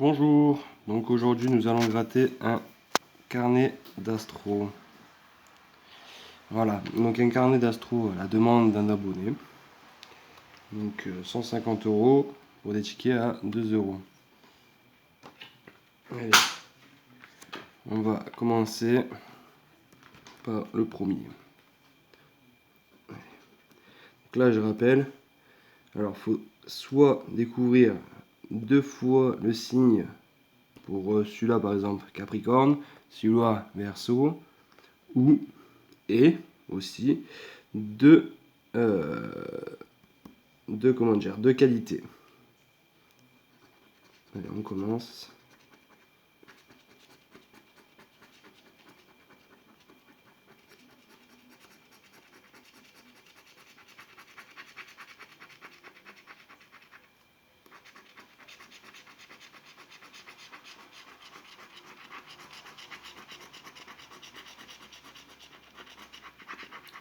Bonjour, donc aujourd'hui nous allons gratter un carnet d'astro. Voilà, donc un carnet d'astro à la demande d'un abonné. Donc 150 € pour des tickets à 2 €. Allez, on va commencer par le premier. Donc là je rappelle, alors il faut soit découvrir 2 fois le signe pour celui-là par exemple Capricorne, celui-là Verseau, ou et aussi deux qualités. Allez, on commence.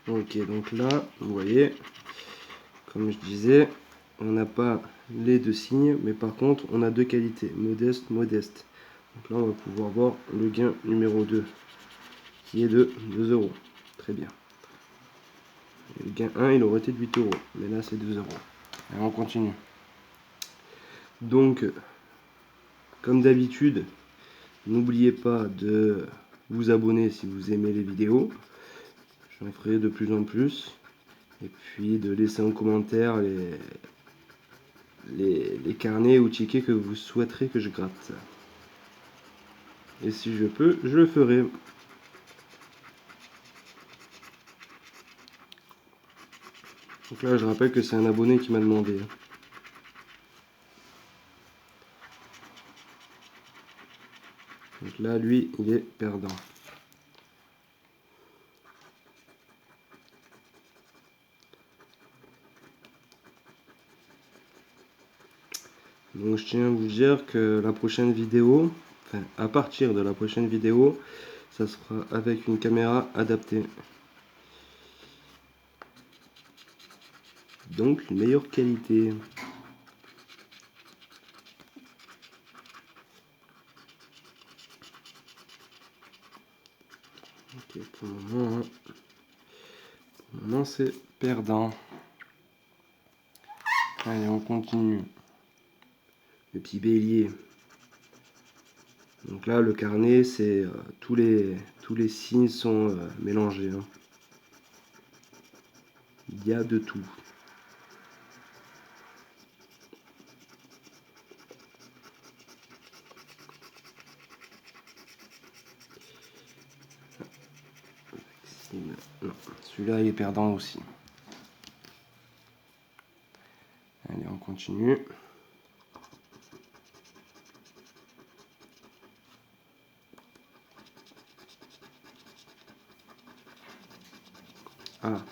Ok, donc là, vous voyez, comme je disais, on n'a pas les deux signes, mais par contre, on a deux qualités, modeste, modeste. Donc là, on va pouvoir voir le gain numéro 2, qui est de 2 €. Très bien. Et le gain 1, il aurait été de 8 €, mais là, c'est 2 €. Et on continue. Donc, comme d'habitude, n'oubliez pas de vous abonner si vous aimez les vidéos. J'en ferai de plus en plus. Et puis de laisser en commentaire les carnets ou tickets que vous souhaiterez que je gratte. Et si je peux, je le ferai. Donc là, je rappelle que c'est un abonné qui m'a demandé. Donc là, lui, il est perdant. Donc je tiens à vous dire que la prochaine vidéo, enfin à partir de la prochaine vidéo, ça sera avec une caméra adaptée. Donc une meilleure qualité. Ok, pour le moment c'est perdant. Allez, on continue. Le petit bélier. Donc là, le carnet, c'est tous les signes sont mélangés. Hein. Il y a de tout. Non, celui-là, il est perdant aussi. Allez, on continue. Ah,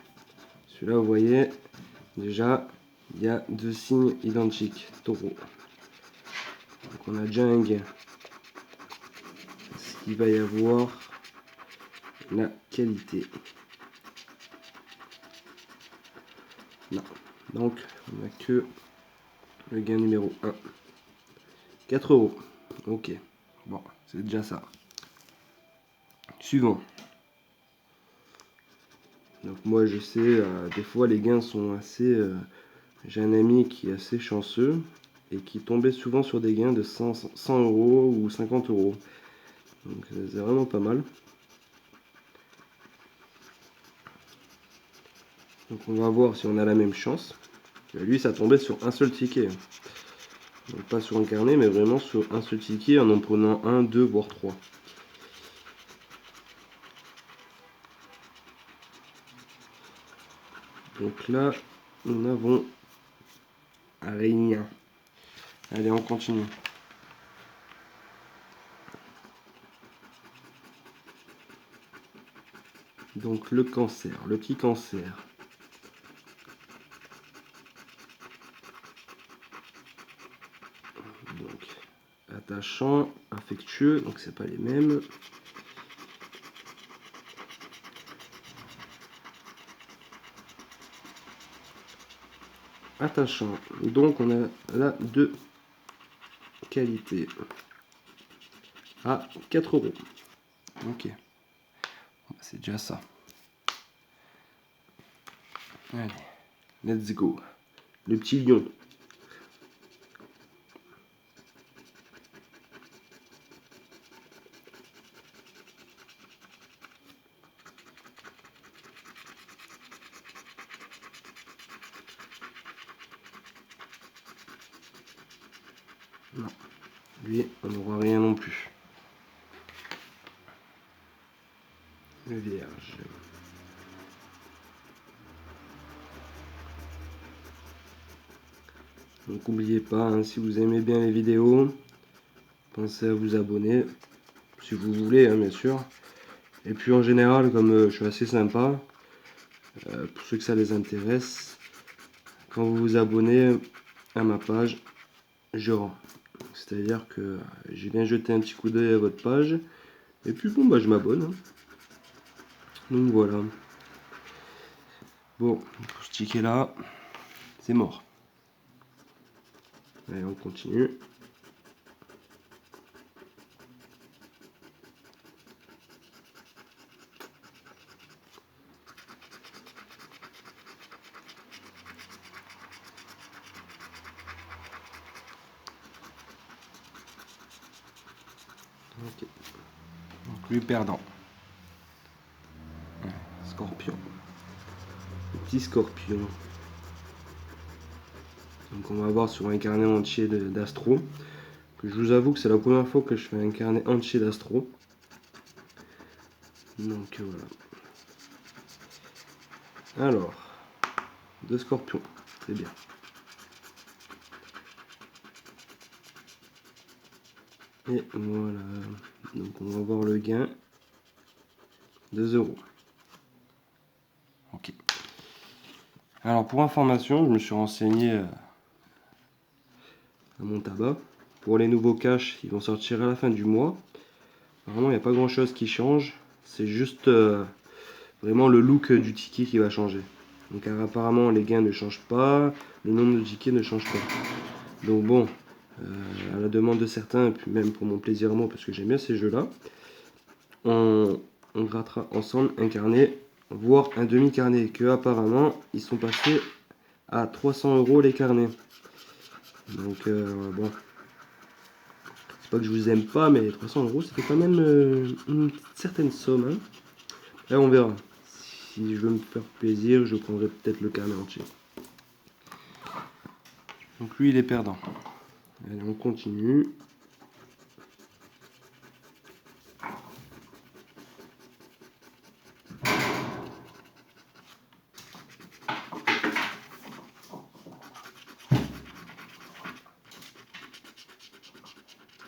celui-là, vous voyez, déjà, il y a deux signes identiques, taureau. Donc on a déjà un gain. Est-ce qu'il va y avoir la qualité? Non. Donc, on n'a que le gain numéro 1. 4 €. Ok. Bon, c'est déjà ça. Suivant. Donc moi je sais, des fois les gains sont assez... j'ai un ami qui est assez chanceux et qui tombait souvent sur des gains de 100 € ou 50 €. Donc c'est vraiment pas mal. Donc on va voir si on a la même chance. Lui ça tombait sur un seul ticket. Donc pas sur un carnet mais vraiment sur un seul ticket en prenant 1, 2 voire 3. Donc là nous n'avons rien. Allez on continue. Donc le cancer, le petit cancer. Donc attachant, affectueux, donc c'est pas les mêmes. Attachant, donc on a là deux qualité à 4 €. Ok, c'est déjà ça. Allez, let's go. Le petit lion. Non, lui, on n'aura rien non plus. Le vierge. Donc n'oubliez pas, hein, si vous aimez bien les vidéos, pensez à vous abonner, si vous voulez, hein, bien sûr. Et puis en général, comme je suis assez sympa, pour ceux que ça les intéresse, quand vous vous abonnez à ma page, je rends. C'est-à-dire que je viens jeter un petit coup d'œil à votre page, et puis bon, bah je m'abonne. Hein. Donc voilà. Bon, pour ce ticket là, c'est mort. Allez, on continue. Ok. Donc lui perdant. Ouais, scorpion. Le petit scorpion. Donc on va voir sur un carnet entier d'astro. Je vous avoue que c'est la première fois que je fais un carnet entier d'astro. Donc voilà. Alors, deux scorpions, c'est bien. Et voilà. Donc on va voir le gain. 2 €. Ok. Alors pour information, je me suis renseigné à mon tabac. Pour les nouveaux cash, ils vont sortir à la fin du mois. Normalement, il n'y a pas grand chose qui change. C'est juste vraiment le look du ticket qui va changer. Donc apparemment, les gains ne changent pas. Le nombre de tickets ne change pas. Donc bon, à la demande de certains, et puis même pour mon plaisir à moi, parce que j'aime bien ces jeux-là, on grattera ensemble un carnet, voire un demi-carnet, que apparemment, ils sont passés à 300 € les carnets. Donc bon, c'est pas que je vous aime pas, mais 300 €, c'était quand même une certaine somme. Hein. Là, on verra. Si je veux me faire plaisir, je prendrai peut-être le carnet entier. Donc lui, il est perdant. Allez, on continue.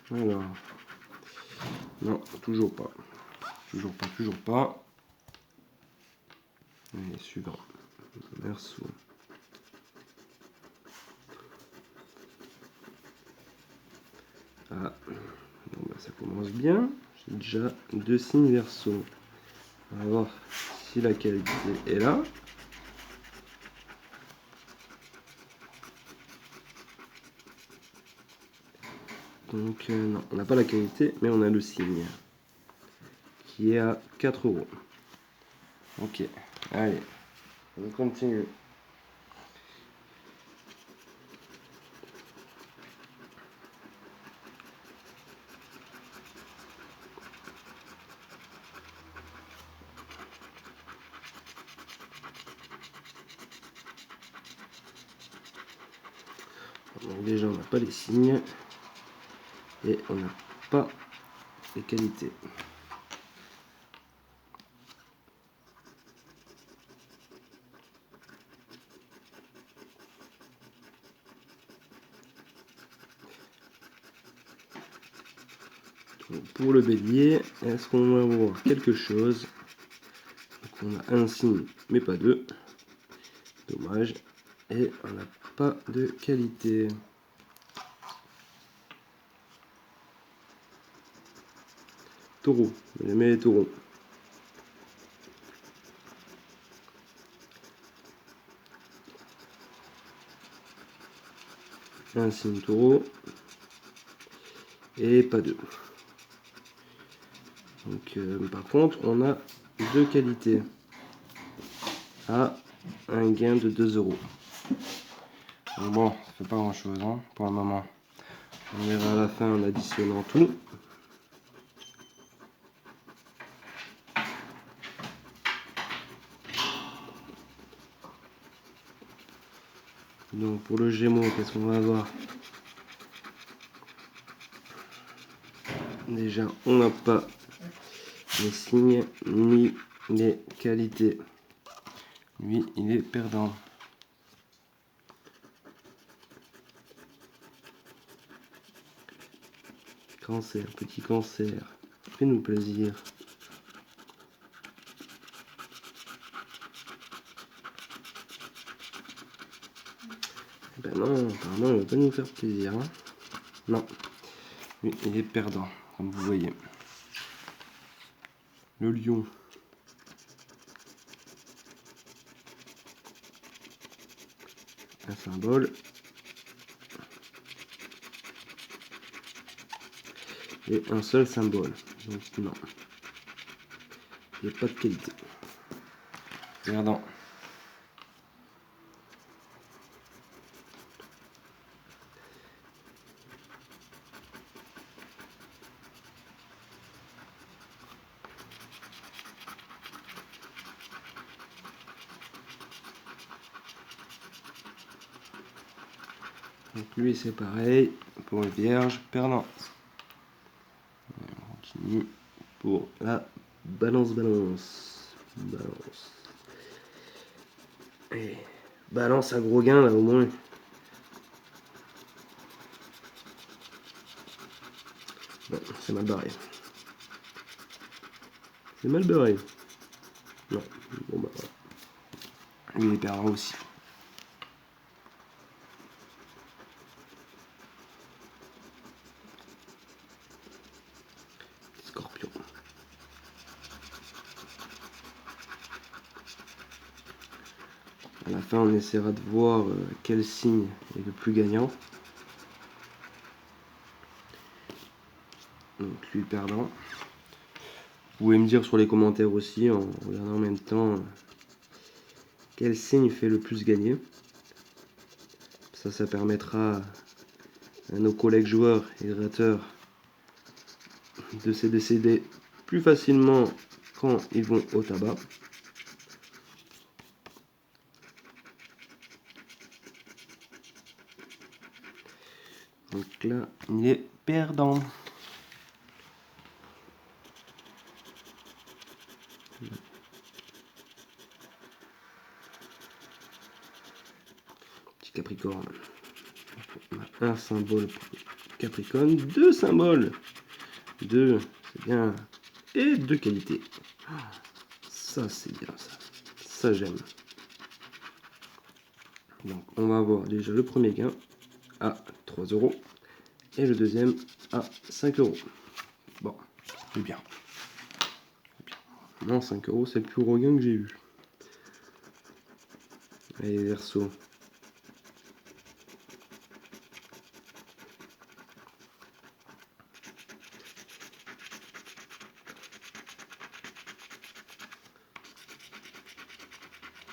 Alors, non, toujours pas. Toujours pas, toujours pas. Allez, suivant. Verseau. Ah, bon, bah, ça commence bien. J'ai déjà 2 signes Verseau. On va voir si la qualité est là. Donc non, on n'a pas la qualité, mais on a le signe qui est à 4 €. Ok, allez, on continue. Donc déjà, on n'a pas les signes et on n'a pas les qualités. Donc, pour le bélier, est-ce qu'on va voir quelque chose? Donc, on a un signe, mais pas deux. Dommage. Et on n'a pas de qualité. Taureau, j'aimais les taureaux. Un signe taureau. et pas 2. Donc par contre, on a 2 qualités à un gain de 2 euros. Donc bon, ça fait pas grand chose hein, pour le moment. On verra à la fin en additionnant tout. Donc pour le Gémeaux, qu'est-ce qu'on va avoir? Déjà, on n'a pas les signes ni les qualités. Lui, il est perdant. Cancer, petit cancer. Fais-nous plaisir. Ben non, apparemment, il va pas nous faire plaisir. Hein. Non. Lui, il est perdant, comme vous voyez. Le lion. Un symbole. Et un seul symbole. Donc non. Il n'y a pas de qualité. Perdant. Donc lui c'est pareil. Pour le vierge, perdant. On continue pour la balance. Et balance un gros gain là au moins. Bon, c'est mal barré. C'est mal barré. Non, bon bah voilà. Lui il est perdant aussi. Scorpion. À la fin, on essaiera de voir quel signe est le plus gagnant. Donc lui perdant. Vous pouvez me dire sur les commentaires aussi, en regardant en même temps, quel signe fait le plus gagner. Ça permettra à nos collègues joueurs et grateurs de se décider plus facilement quand ils vont au tabac. Donc là, il est perdant. Petit Capricorne. On a un symbole pour Capricorne, 2 symboles. 2, c'est bien. Et 2 qualités. Ça, c'est bien ça. Ça, j'aime. Donc, on va avoir déjà le premier gain à 3 euros et le deuxième à 5 euros. Bon, c'est bien. Non, 5 euros, c'est le plus gros gain que j'ai eu. Allez, Verseau.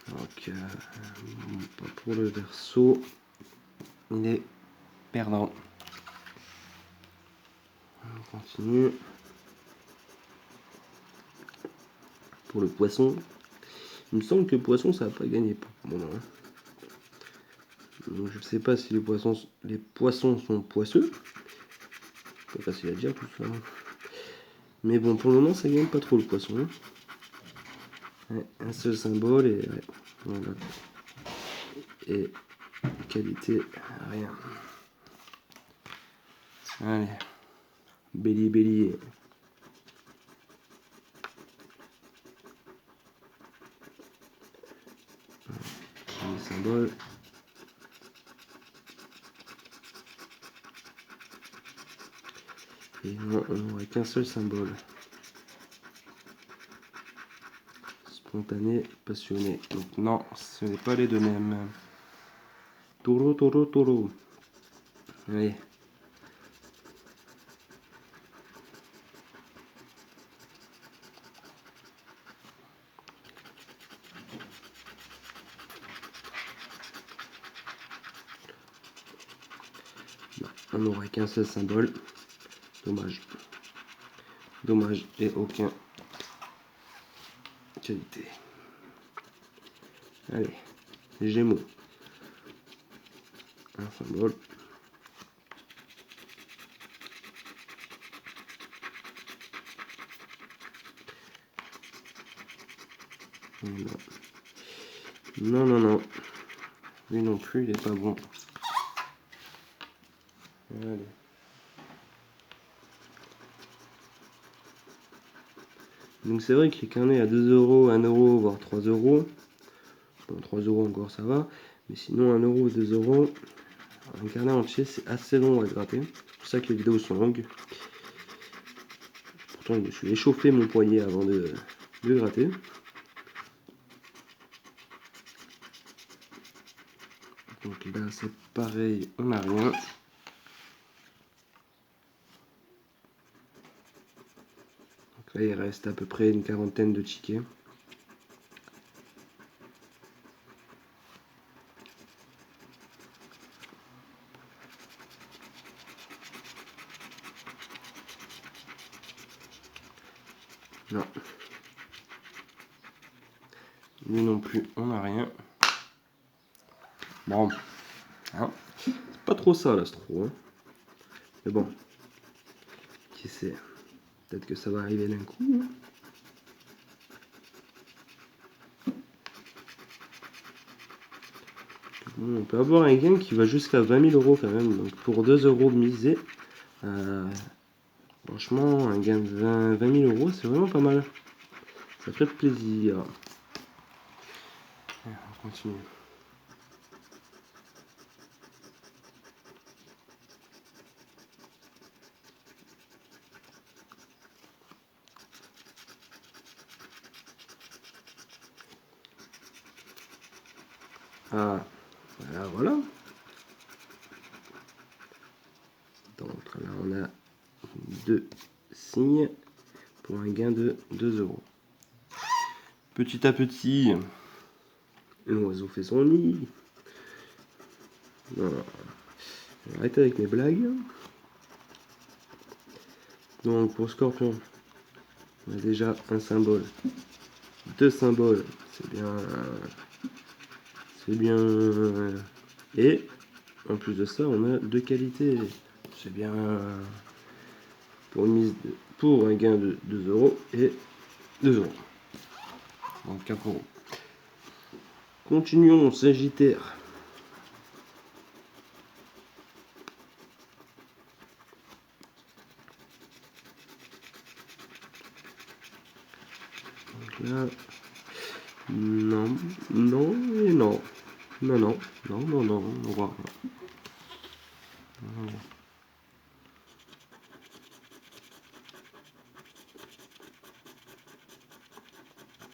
Donc, pas pour le Verseau. Il est perdant. On continue. Pour le Poisson. Il me semble que le Poisson, ça n'a pas gagné pour le moment. Donc, je ne sais pas si les poissons sont poisseux. Pas facile à dire tout ça. Mais bon, pour le moment, ça gagne pas trop le Poisson. Ouais, un seul symbole et ouais, voilà. Et qualité, rien. Allez, bélier. Les symboles. Et non, on n'aurait qu'un seul symbole. Spontané, passionné. Donc non, ce n'est pas les deux mêmes. Taureau. Allez. on n'aurait qu'un seul symbole. Dommage. Dommage et aucun qualité. Allez, Gémeaux. Un symbole. Non, non, non. Lui non plus, il est pas bon. Allez. Donc c'est vrai que les carnets à 2 euros, 1 euro, voire 3 euros. Bon, 3 euros encore ça va. Mais sinon 1 euro ou 2 euros, un carnet entier c'est assez long à gratter. C'est pour ça que les vidéos sont longues. Pourtant je me suis échauffé mon poignet avant de gratter. Donc là c'est pareil, on n'a rien. Donc là il reste à peu près une quarantaine de tickets. Non. Lui non plus, on n'a rien. Bon. Hein, c'est pas trop ça l'astro. Hein. Mais bon. Qui sait. Peut-être que ça va arriver d'un coup. Hein. Bon, on peut avoir un gain qui va jusqu'à 20 000 euros quand même. Donc pour 2 euros misés. Franchement, un gain de 20 000 euros, c'est vraiment pas mal. Ça fait plaisir. Allez, on continue. Ah, voilà. Donc là, on a 2 signes pour un gain de 2 euros. Petit à petit, l'oiseau fait son nid. Voilà. Arrêtez avec mes blagues. Donc pour Scorpion, on a déjà un symbole. 2 symboles, c'est bien. C'est bien. Et en plus de ça, on a 2 qualités. C'est bien. Pour un gain de 2 euros et 2 euros. Donc 4 euros. Continuons, Sagittaire. Donc là, non, non et non. Non, non, non, non, non, on voit.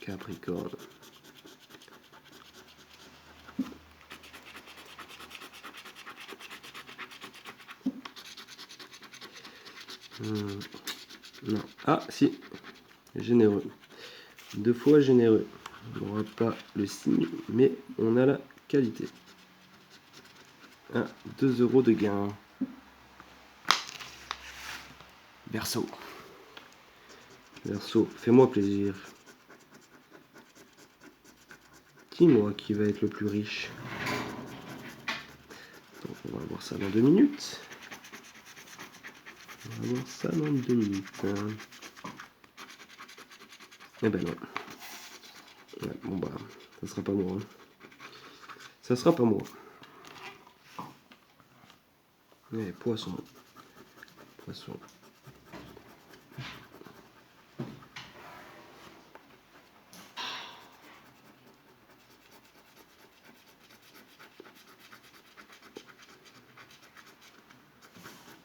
Capricorne. Non. Ah, si. Généreux. 2 fois généreux. On n'aura pas le signe, mais on a la qualité. 2 euros de gain. Verseau. Verseau, fais-moi plaisir. Dis-moi qui va être le plus riche. Donc on va voir ça dans 2 minutes. On va voir ça dans 2 minutes. Eh ben non. Ouais, bon bah, ça sera pas moi. Hein. Ça sera pas moi. Eh, poisson. Poisson.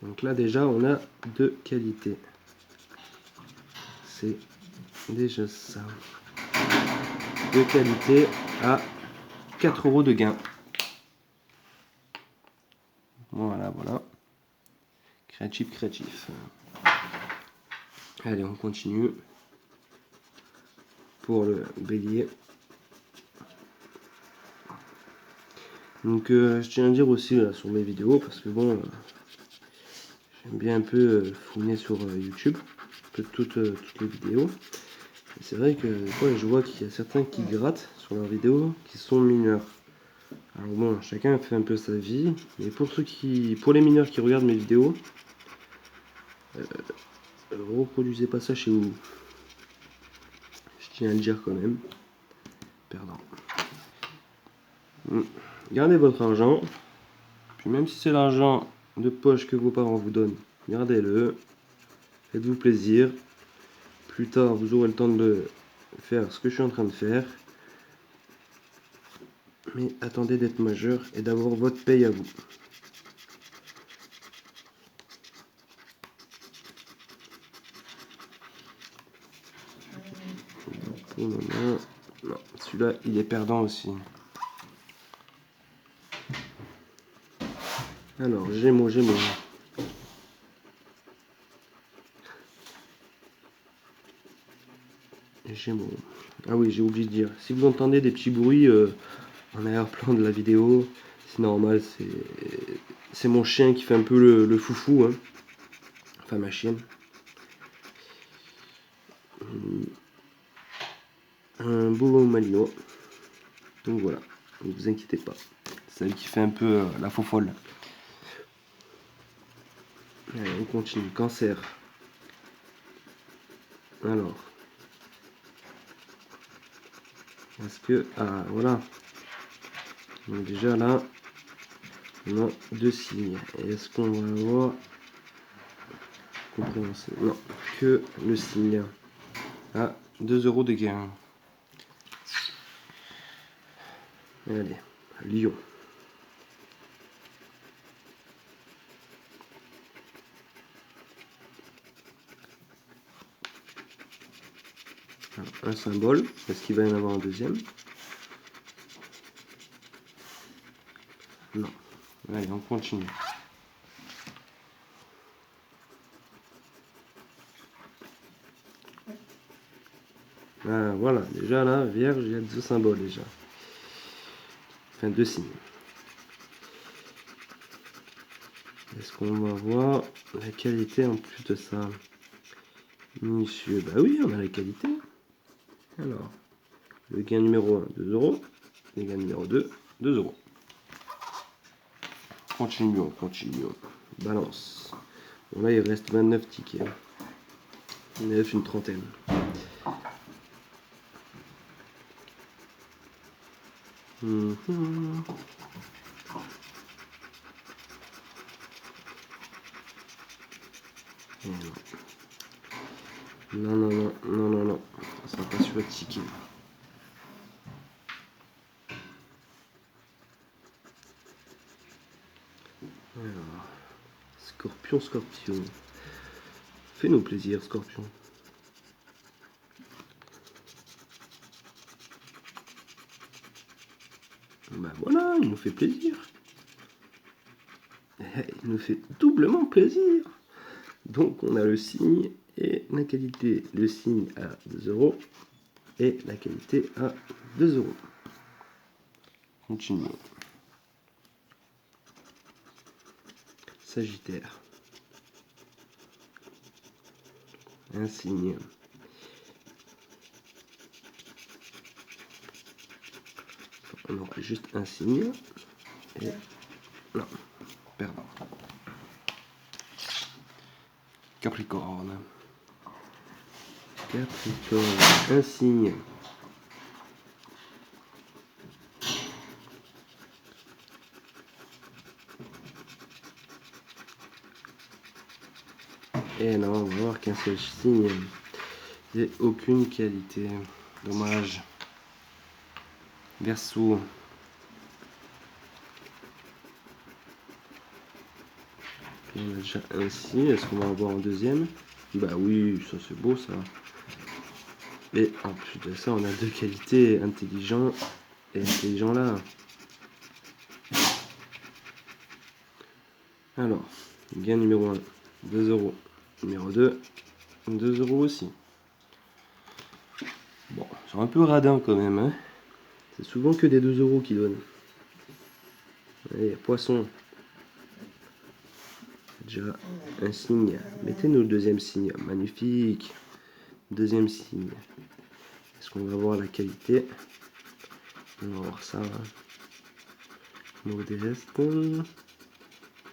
Donc là déjà on a 2 qualités. C'est déjà ça. 2 qualités à 4 euros de gain. Voilà, voilà. Créatif, créatif. Allez, on continue. Pour le bélier. Donc je tiens à dire aussi là, sur mes vidéos, parce que bon, J'aime bien un peu fouiner sur YouTube, un peu toutes les vidéos. C'est vrai que des fois, je vois qu'il y a certains qui grattent sur leurs vidéos qui sont mineurs. Alors bon, chacun fait un peu sa vie, mais pour les mineurs qui regardent mes vidéos, reproduisez pas ça chez vous. Je tiens à le dire quand même. Perdant. Gardez votre argent, puis même si c'est l'argent de poche que vos parents vous donnent, gardez-le, faites-vous plaisir. Plus tard, vous aurez le temps de faire ce que je suis en train de faire. Mais attendez d'être majeur et d'avoir votre paye à vous. Pour le moment, non, celui-là, il est perdant aussi. Alors, Gémeaux. Gémeaux. Ah oui, j'ai oublié de dire. Si vous entendez des petits bruits en arrière-plan de la vidéo, c'est normal, c'est mon chien qui fait un peu le foufou. Hein. Enfin, ma chienne. Un beau malinois. Donc voilà, ne vous inquiétez pas. C'est elle qui fait un peu la faux-folle. Allez, on continue. Cancer. Alors. Est-ce que... Ah, voilà. Donc déjà là, on a 2 signes. Est-ce qu'on va avoir... Compréhensible. Non, que le signe. Ah, 2 € de gain. Allez, Lion. Alors, un symbole. Est-ce qu'il va y en avoir un deuxième? Non. Allez, on continue. Ah, voilà, déjà là, Vierge, il y a 2 symboles déjà. Enfin, 2 signes. Est-ce qu'on va voir la qualité en plus de ça? Monsieur, bah oui, on a la qualité. Alors, le gain numéro 1, 2 €. Le gain numéro 2, 2 €. Continuons. Balance. Bon, là, il reste 29 tickets. Il reste une trentaine. Non. Ça sera pas sur le ticket. Alors, Scorpion. Fais-nous plaisir, Scorpion. Bah voilà, il nous fait plaisir. Il nous fait doublement plaisir. Donc on a le signe et la qualité. Le signe à 2 € et la qualité à 2 €. Continuons. Sagittaire. Un signe. On aura juste un signe. Et non, perdant. Capricorne. Un signe. Et non, on va voir qu'un seul signe. Et aucune qualité. Dommage. Verseau. On a déjà un signe. Est-ce qu'on va avoir un deuxième? Bah oui, ça c'est beau ça. Et en plus de ça, on a 2 qualités, intelligent et intelligent là. Alors, gain numéro 1, 2 €. Numéro 2, 2 € aussi. Bon, c'est un peu radin quand même. Hein. C'est souvent que des 2 € qui donnent. Allez, poisson. déjà un signe. Mettez-nous le deuxième signe. Magnifique. Deuxième signe. Est-ce qu'on va voir la qualité? On va voir ça. Modeste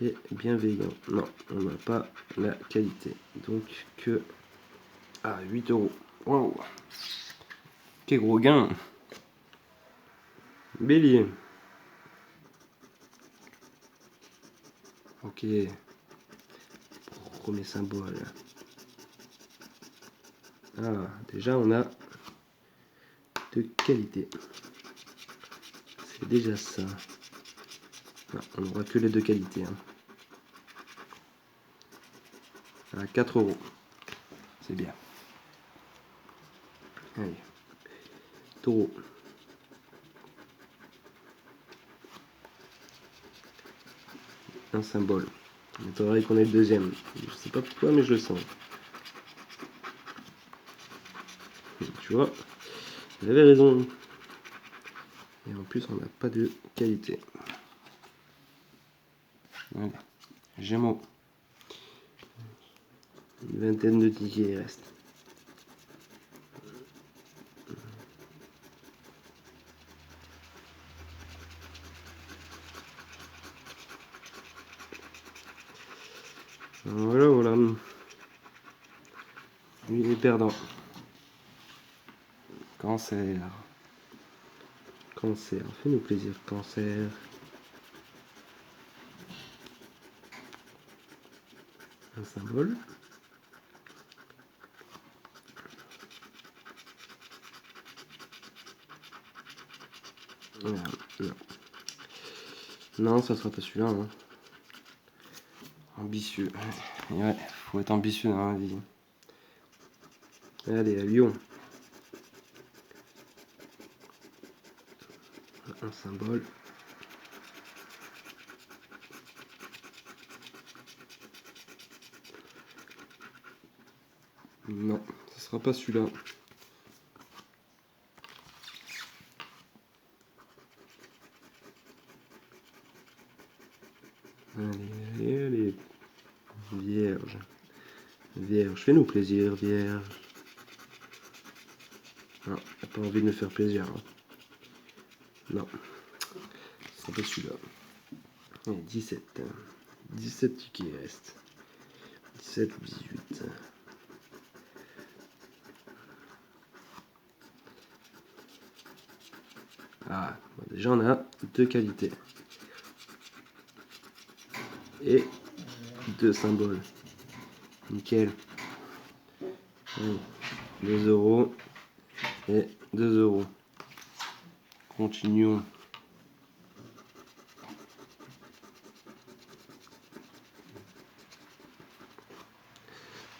et bienveillant. Non, on n'a pas la qualité. Donc que à 8 €. Wow. Quel gros gain. Bélier. Ok. Premier symbole. Ah, déjà on a de qualité. C'est déjà ça. Non, on n'aura que les deux qualités. Hein. À 4 €. C'est bien. Allez. Taureau. Un symbole. Il faudrait qu'on ait le deuxième. Je sais pas pourquoi, mais je le sens. Tu vois, j'avais raison. Et en plus, on n'a pas de qualité. Allez. Gémeaux. Une vingtaine de tickets il reste. Voilà, voilà. Il est perdant. Cancer. Cancer. Fais-nous plaisir, cancer. Un symbole. Non. Non, ça sera pas celui-là. Hein. Ambitieux. Ouais, faut être ambitieux dans la vie. Allez, à Lyon. Un symbole. Non, ce sera pas celui-là. Allez, allez. Vierge. Vierge, fais-nous plaisir, Vierge. Non, t'as pas envie de me faire plaisir. Hein. Non, ce sera pas celui-là. Allez, 17. 17 tickets il reste. 17 ou 18. Ah, bon, déjà on a deux qualités. Et deux symboles. Nickel. Allez, 2 € et 2 €. Continuons.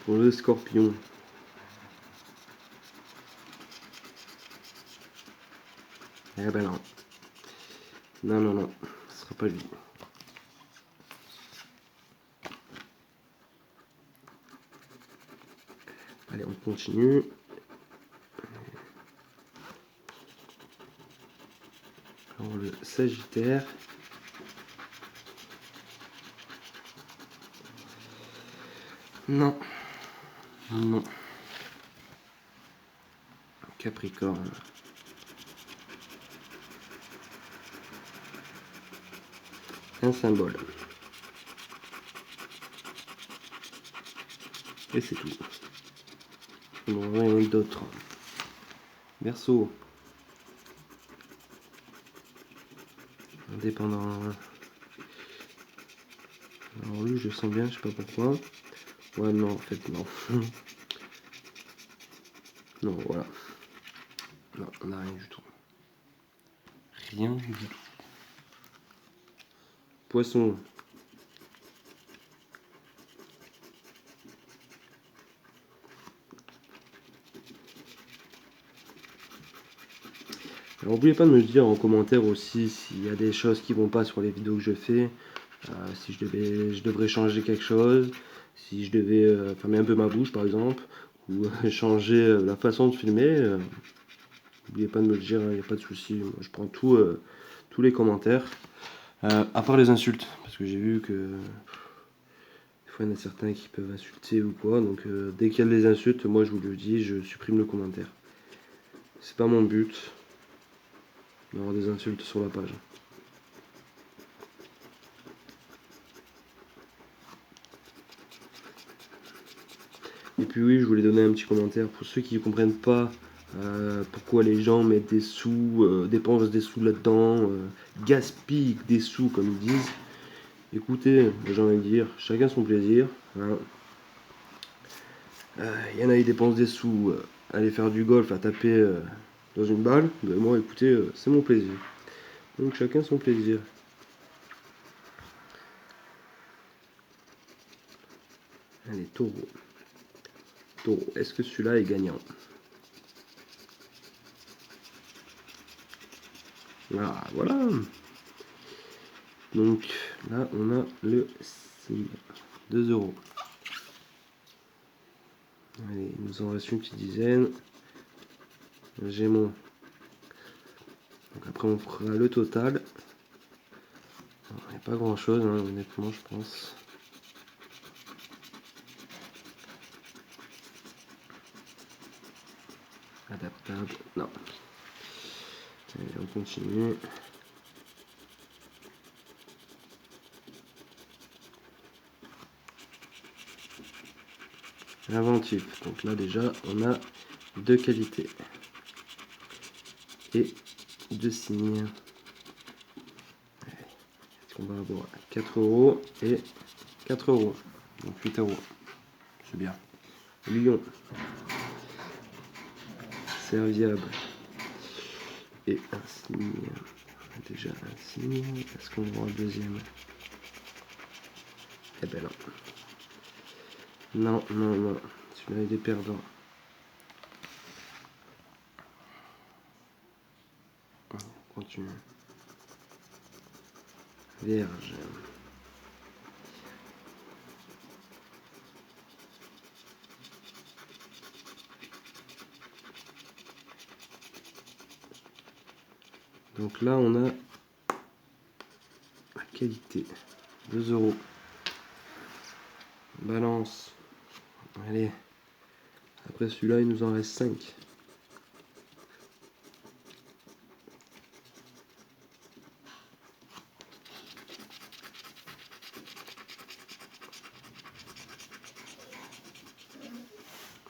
Pour le scorpion. Eh ben non. Non, non, non. Ce sera pas lui. Allez, on continue. Alors, le Sagittaire. Non. Non. Capricorne. Un symbole. Et c'est tout. Bon, rien d'autre. Verseau. Indépendant. Alors lui, je le sens bien, je sais pas pourquoi. Ouais, non, en fait, non. Non, voilà. Non, on n'a rien du tout. Rien du tout. Poisson. Alors, n'oubliez pas de me dire en commentaire aussi s'il y a des choses qui vont pas sur les vidéos que je fais. Si je devrais changer quelque chose. Si je devais fermer un peu ma bouche par exemple. Ou changer la façon de filmer. N'oubliez pas de me le dire, il n'y a pas de souci. Moi, je prends tous les commentaires. À part les insultes. Parce que j'ai vu que fois, il y en a certains qui peuvent insulter ou quoi. Donc, dès qu'il y a des insultes, moi, je vous le dis, je supprime le commentaire. C'est pas mon but d'avoir des insultes sur la page. Et puis oui, je voulais donner un petit commentaire pour ceux qui ne comprennent pas pourquoi les gens mettent des sous, dépensent des sous là-dedans, gaspillent des sous comme ils disent. Écoutez, j'ai envie de dire, chacun son plaisir. Hein. Y en a, ils dépensent des sous, aller faire du golf, à taper dans une balle. Ben moi, écoutez, c'est mon plaisir. Donc chacun son plaisir. Allez, taureau. Taureau, est-ce que celui-là est gagnant? Ah, voilà. Donc là, on a le signe. 2 euros. Allez, il nous en reste une petite dizaine. Gémeaux. Donc après, on fera le total. Il n'y a pas grand chose, hein, honnêtement, je pense. Adaptable, non. Allez, on continue. Inventif. Donc là, déjà, on a 2 qualités. Et 2 signes. On va avoir 4 euros et 4 euros. Donc 8 euros. C'est bien. Lion. Serviable. Et un signe. Déjà un signe. Est-ce qu'on aura le deuxième? Eh ben non. Non, non, non. Celui-là, il est perdant. On continue. Vierge. Donc là, on a la qualité. 2 euros. Balance. Allez. Après celui-là, il nous en reste 5.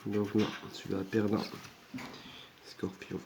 Donc non, celui-là perdant. Scorpion.